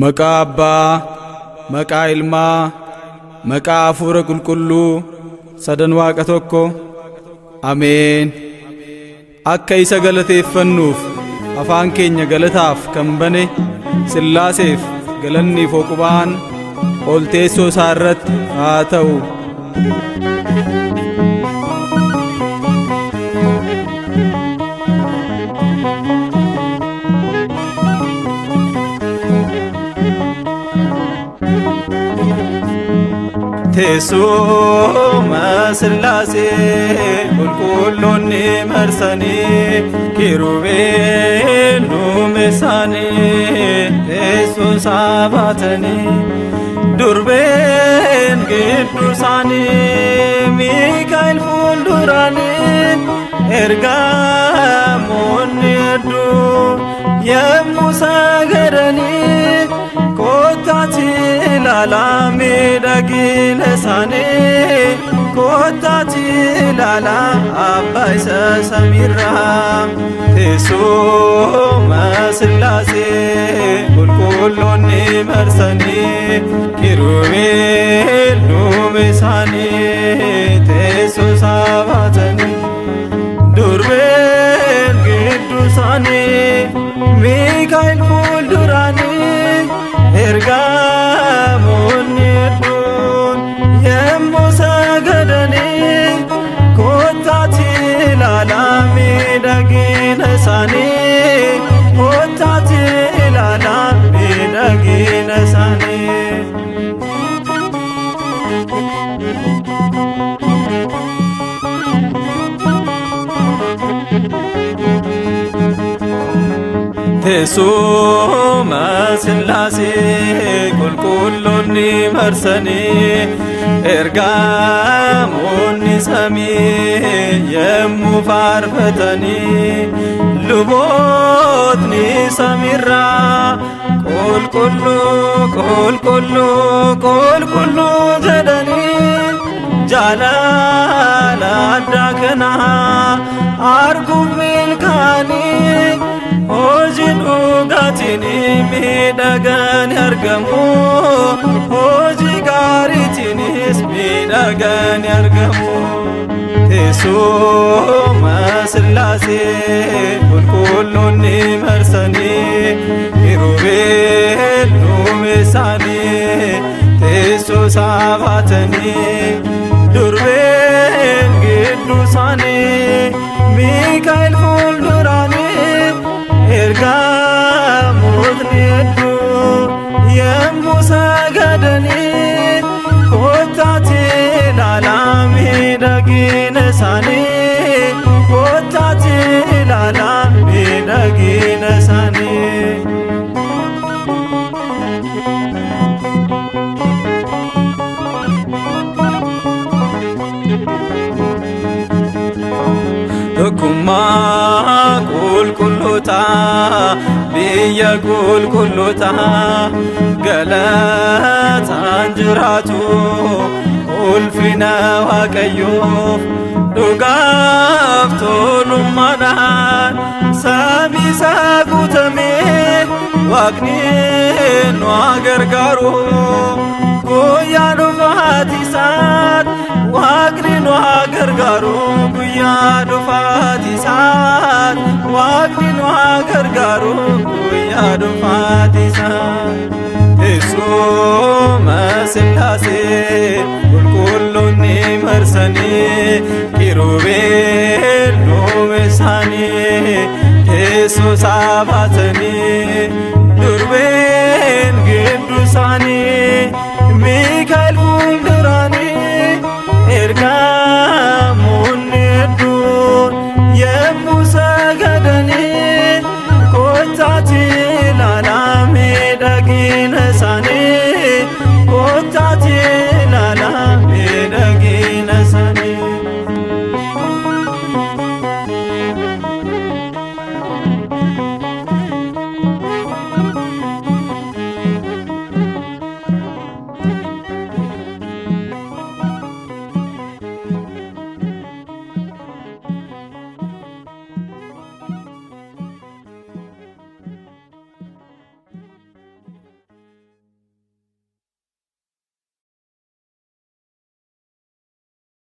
Maqaa Abbaa, maqaa Ilmaa, maqaa Hafuura Qulqulluu, sadan Waaqa tokko. Ameen. Akka isa galateeffannuuf afaan keenya galataaf kan bane Sillaaseef galanni foqubaan ol teessoo isaa irratti haa ta'u. Teessuma Sillaasee qulqulloonni marsanii kiirubeel duumessaanii teessoo isaa baatanii durbeen gidduu isaanii Miikaa'el fuulduraanii ergamoonni hedduu yemmuu sagadanii kottaatti ilaalaa miidhagina isaanii kottaatti ilaalaa Abbaa isa samiirraa. Teessuma Sillaasee qulqulloonni marsanii kiirubeel duumessaanii teessoo isaa baatanii durbeen gidduu isaanii Miikaa'el fuulduraanii ergamoonni hedduun yemmuu sagadanii kottaatti ilaalaa miidhagina isaanii kottaatti ilaalaa miidhagina isaanii. Teessuma Sillaasee qulqulloonni marsanii ergamoonni samii yemmuu faarfatanii lubootni samiirraa qulqulluu qulqulluu qulqulluu jedhanii jaalala addaa kana arguuf milkaa'anii hojiin dhugaatiin miidhagaan argamu hojii gaariitiinis miidhagaan argamu. Teessuma Sillaasee qulqulloonni marsanii kiirubeel duumessaanii teessoo isaa baatanii durbeen gidduu isaanii Miikaa'el fuulduraanii ergamoonni hedduu yemmuu sagadanii kottaatti ilaalaa miidhagina isaanii kottaatti ilaalaa miidhagina isaanii. Tokkummaa qulqullootaa biyya qulqullootaa galataan jiraatu ulfina Waaqayyoof dhugaaf tolummaadhaan samii isaa guutamee Waaqni nu haa gargaaru guyyaa dhufaatii isaatti Waaqni nu haa gargaaru guyyaa dhufaatii isaatti Waaqni nu haa gargaaru guyyaa dhufaatii isaatti. Teessuma Sillaasee qulqulloonni marsanii kiirubeel duumessaanii teessoo isaa baatanii durbeen gidduu isaanii Miikaa'el fuulduraanii ergamoonni hedduun yemmuu sagadanii kottaatti ilaalaa miidhagina